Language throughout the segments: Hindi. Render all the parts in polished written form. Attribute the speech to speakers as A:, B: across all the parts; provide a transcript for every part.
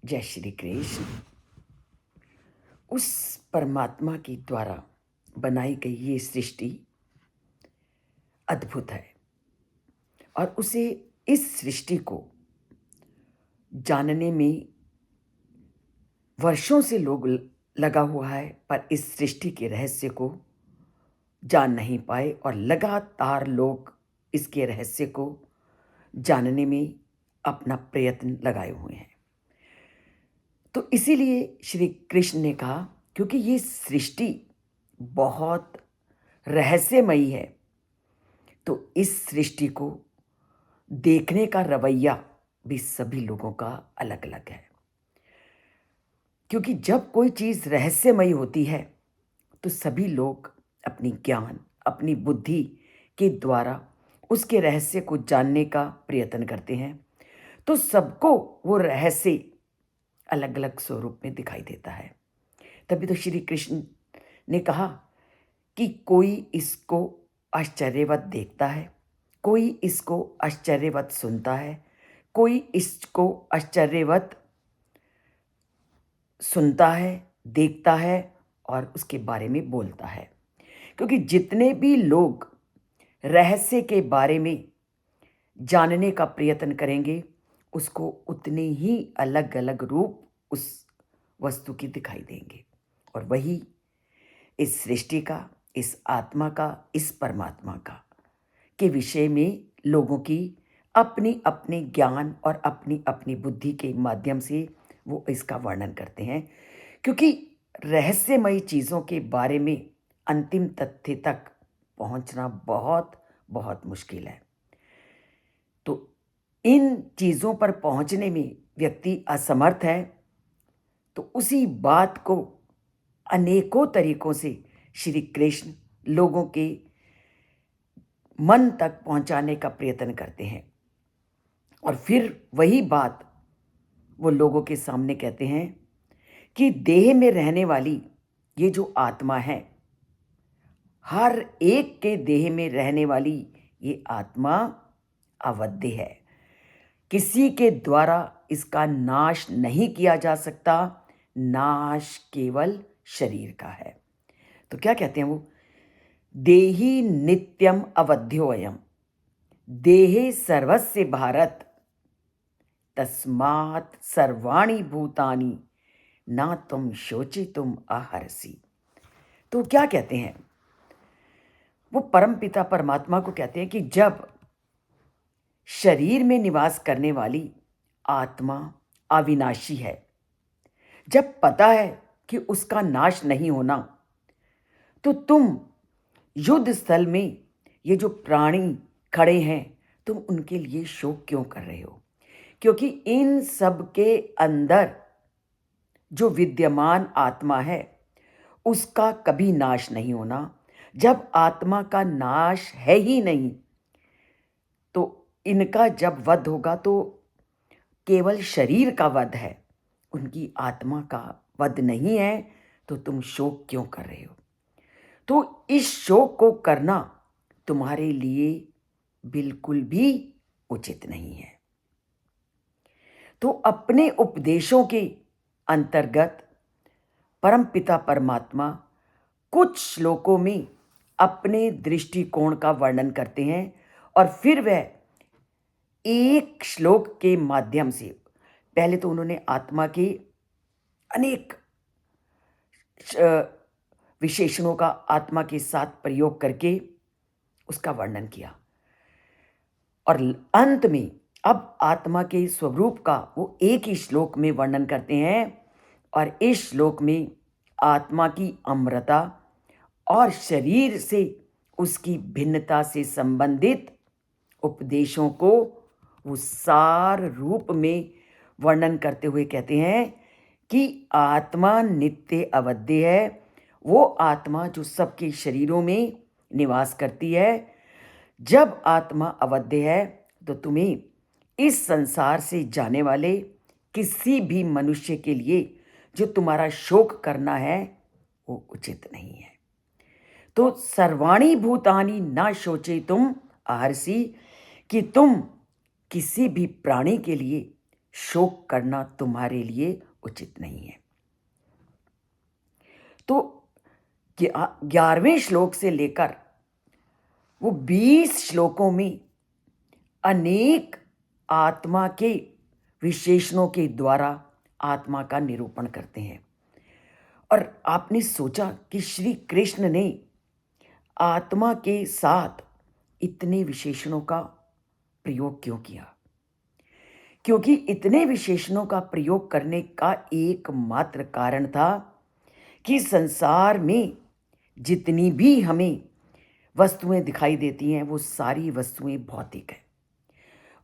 A: जय श्री कृष्ण। उस परमात्मा के द्वारा बनाई गई ये सृष्टि अद्भुत है और उसे इस सृष्टि को जानने में वर्षों से लोग लगा हुआ है, पर इस सृष्टि के रहस्य को जान नहीं पाए और लगातार लोग इसके रहस्य को जानने में अपना प्रयत्न लगाए हुए हैं। तो इसीलिए श्री कृष्ण ने कहा, क्योंकि ये सृष्टि बहुत रहस्यमयी है, तो इस सृष्टि को देखने का रवैया भी सभी लोगों का अलग अलग है। क्योंकि जब कोई चीज़ रहस्यमयी होती है तो सभी लोग अपनी ज्ञान, अपनी बुद्धि के द्वारा उसके रहस्य को जानने का प्रयत्न करते हैं, तो सबको वो रहस्य अलग अलग स्वरूप में दिखाई देता है। तभी तो श्री कृष्ण ने कहा कि कोई इसको आश्चर्यवत देखता है, कोई इसको आश्चर्यवत सुनता है, कोई इसको आश्चर्यवत सुनता है, देखता है और उसके बारे में बोलता है। क्योंकि जितने भी लोग रहस्य के बारे में जानने का प्रयत्न करेंगे, उसको उतने ही अलग अलग रूप उस वस्तु की दिखाई देंगे। और वही इस सृष्टि का, इस आत्मा का, इस परमात्मा का के विषय में लोगों की अपनी अपनी ज्ञान और अपनी अपनी बुद्धि के माध्यम से वो इसका वर्णन करते हैं। क्योंकि रहस्यमयी चीज़ों के बारे में अंतिम तथ्य तक पहुंचना बहुत बहुत मुश्किल है। तो इन चीज़ों पर पहुंचने में व्यक्ति असमर्थ है, तो उसी बात को अनेकों तरीकों से श्री कृष्ण लोगों के मन तक पहुंचाने का प्रयत्न करते हैं। और फिर वही बात वो लोगों के सामने कहते हैं कि देह में रहने वाली ये जो आत्मा है, हर एक के देह में रहने वाली ये आत्मा अवध्य है। किसी के द्वारा इसका नाश नहीं किया जा सकता, नाश केवल शरीर का है। तो क्या कहते हैं वो? देहि नित्यम अवध्योऽयम्, देहे सर्वस्य भारत, तस्मात् सर्वाणि भूतानि ना तुम शोचितुम अर्हसि। तो क्या कहते हैं वो? परमपिता परमात्मा को कहते हैं कि जब शरीर में निवास करने वाली आत्मा अविनाशी है, जब पता है कि उसका नाश नहीं होना, तो तुम युद्ध स्थल में ये जो प्राणी खड़े हैं, तुम उनके लिए शोक क्यों कर रहे हो? क्योंकि इन सब के अंदर जो विद्यमान आत्मा है, उसका कभी नाश नहीं होना। जब आत्मा का नाश है ही नहीं, तो इनका जब वध होगा तो केवल शरीर का वध है, उनकी आत्मा का वध नहीं है। तो तुम शोक क्यों कर रहे हो? तो इस शोक को करना तुम्हारे लिए बिल्कुल भी उचित नहीं है। तो अपने उपदेशों के अंतर्गत परमपिता परमात्मा कुछ श्लोकों में अपने दृष्टिकोण का वर्णन करते हैं और फिर वह एक श्लोक के माध्यम से, पहले तो उन्होंने आत्मा के अनेक विशेषणों का आत्मा के साथ प्रयोग करके उसका वर्णन किया और अंत में अब आत्मा के स्वरूप का वो एक ही श्लोक में वर्णन करते हैं। और इस श्लोक में आत्मा की अमरता और शरीर से उसकी भिन्नता से संबंधित उपदेशों को वो सार रूप में वर्णन करते हुए कहते हैं कि आत्मा नित्य अवध्य है। वो आत्मा जो सबके शरीरों में निवास करती है, जब आत्मा अवध्य है तो तुम्हें इस संसार से जाने वाले किसी भी मनुष्य के लिए जो तुम्हारा शोक करना है वो उचित नहीं है। तो सर्वाणि भूतानि ना शोचे तुम अर्हसि, कि तुम किसी भी प्राणी के लिए शोक करना तुम्हारे लिए उचित नहीं है। तो 11वें श्लोक से लेकर वो 20 श्लोकों में अनेक आत्मा के विशेषणों के द्वारा आत्मा का निरूपण करते हैं। और आपने सोचा कि श्री कृष्ण ने आत्मा के साथ इतने विशेषणों का प्रयोग क्यों किया? क्योंकि इतने विशेषणों का प्रयोग करने का एकमात्र कारण था कि संसार में जितनी भी हमें वस्तुएं दिखाई देती हैं वो सारी वस्तुएं भौतिक हैं,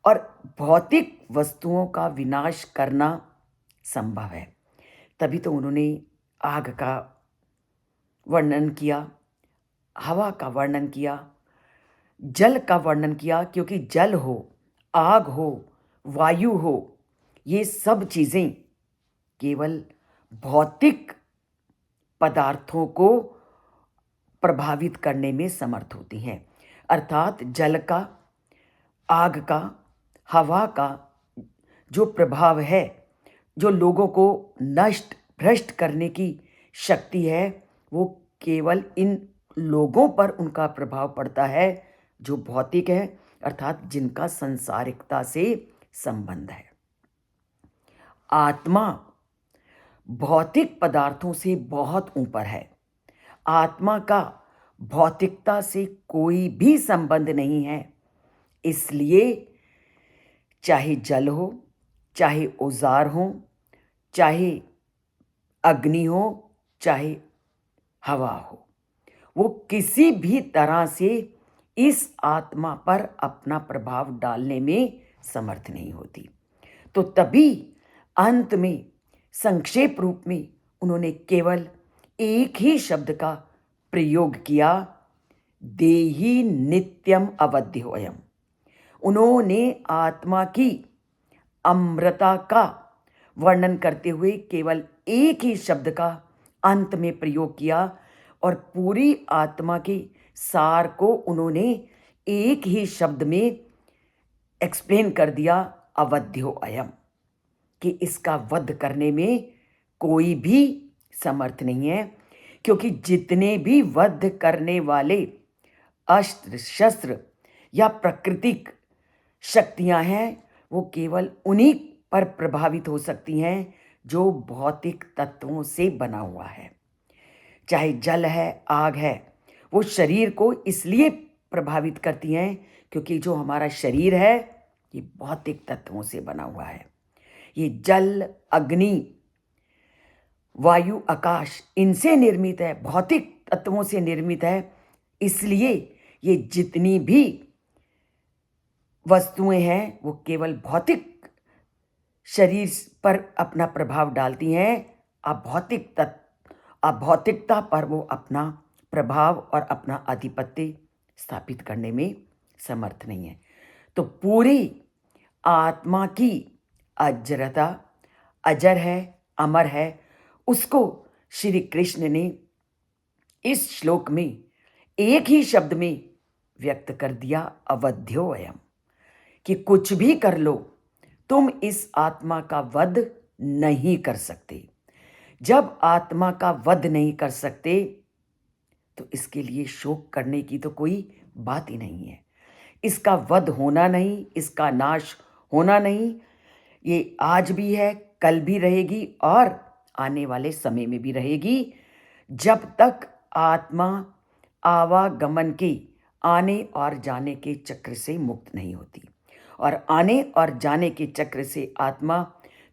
A: और भौतिक वस्तुओं का विनाश करना संभव है। तभी तो उन्होंने आग का वर्णन किया, हवा का वर्णन किया, जल का वर्णन किया, क्योंकि जल हो, आग हो, वायु हो, ये सब चीज़ें केवल भौतिक पदार्थों को प्रभावित करने में समर्थ होती हैं। अर्थात जल का, आग का, हवा का जो प्रभाव है, जो लोगों को नष्ट भ्रष्ट करने की शक्ति है, वो केवल इन लोगों पर उनका प्रभाव पड़ता है जो भौतिक है, अर्थात जिनका संसारिकता से संबंध है। आत्मा भौतिक पदार्थों से बहुत ऊपर है। आत्मा का भौतिकता से कोई भी संबंध नहीं है। इसलिए चाहे जल हो, चाहे औजार हो, चाहे अग्नि हो, चाहे हवा हो, वो किसी भी तरह से इस आत्मा पर अपना प्रभाव डालने में समर्थ नहीं होती। तो तभी अंत में संक्षेप रूप में उन्होंने केवल एक ही शब्द का प्रयोग किया, देहि नित्यम अवध्योयम। उन्होंने आत्मा की अमृता का वर्णन करते हुए केवल एक ही शब्द का अंत में प्रयोग किया, और पूरी आत्मा के सार को उन्होंने एक ही शब्द में एक्सप्लेन कर दिया, अवध्योयम, कि इसका वध करने में कोई भी समर्थ नहीं है। क्योंकि जितने भी वध करने वाले अस्त्र शस्त्र या प्राकृतिक शक्तियां हैं, वो केवल उन्हीं पर प्रभावित हो सकती हैं जो भौतिक तत्वों से बना हुआ है। चाहे जल है, आग है, वो शरीर को इसलिए प्रभावित करती हैं क्योंकि जो हमारा शरीर है ये भौतिक तत्वों से बना हुआ है। ये जल, अग्नि, वायु, आकाश, इनसे निर्मित है, भौतिक तत्वों से निर्मित है। इसलिए ये जितनी भी वस्तुएं हैं वो केवल भौतिक शरीर पर अपना प्रभाव डालती हैं, अभौतिकता पर वो अपना प्रभाव और अपना आधिपत्य स्थापित करने में समर्थ नहीं है। तो पूरी आत्मा की अजरता, अजर है, अमर है, उसको श्री कृष्ण ने इस श्लोक में एक ही शब्द में व्यक्त कर दिया, अवध्योयम, कि कुछ भी कर लो, तुम इस आत्मा का वध नहीं कर सकते। जब आत्मा का वध नहीं कर सकते तो इसके लिए शोक करने की तो कोई बात ही नहीं है। इसका वध होना नहीं, इसका नाश होना नहीं। ये आज भी है, कल भी रहेगी और आने वाले समय में भी रहेगी, जब तक आत्मा आवागमन के, आने और जाने के चक्र से मुक्त नहीं होती। और आने और जाने के चक्र से आत्मा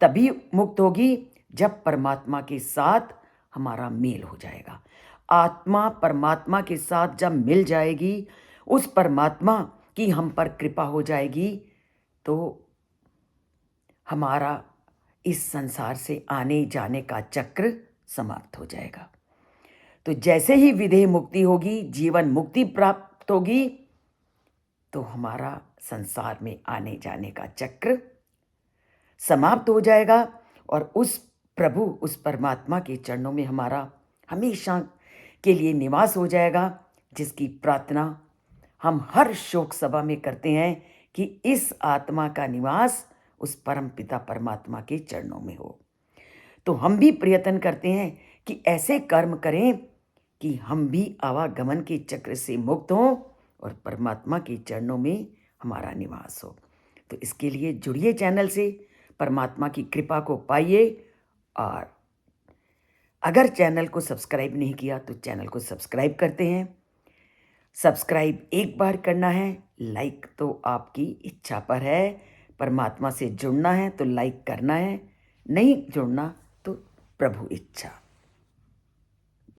A: तभी मुक्त होगी जब परमात्मा के साथ हमारा मेल हो जाएगा। आत्मा परमात्मा के साथ जब मिल जाएगी, उस परमात्मा की हम पर कृपा हो जाएगी, तो हमारा इस संसार से आने जाने का चक्र समाप्त हो जाएगा। तो जैसे ही विदेह मुक्ति होगी, जीवन मुक्ति प्राप्त होगी, तो हमारा संसार में आने जाने का चक्र समाप्त हो जाएगा, और उस प्रभु, उस परमात्मा के चरणों में हमारा हमेशा के लिए निवास हो जाएगा, जिसकी प्रार्थना हम हर शोक सभा में करते हैं कि इस आत्मा का निवास उस परम पिता परमात्मा के चरणों में हो। तो हम भी प्रयत्न करते हैं कि ऐसे कर्म करें कि हम भी आवागमन के चक्र से मुक्त हों और परमात्मा के चरणों में हमारा निवास हो। तो इसके लिए जुड़िए चैनल से, परमात्मा की कृपा को पाइए। और अगर चैनल को सब्सक्राइब नहीं किया तो चैनल को सब्सक्राइब करते हैं। सब्सक्राइब एक बार करना है, लाइक तो आपकी इच्छा पर है। परमात्मा से जुड़ना है तो लाइक करना है, नहीं जुड़ना तो प्रभु इच्छा।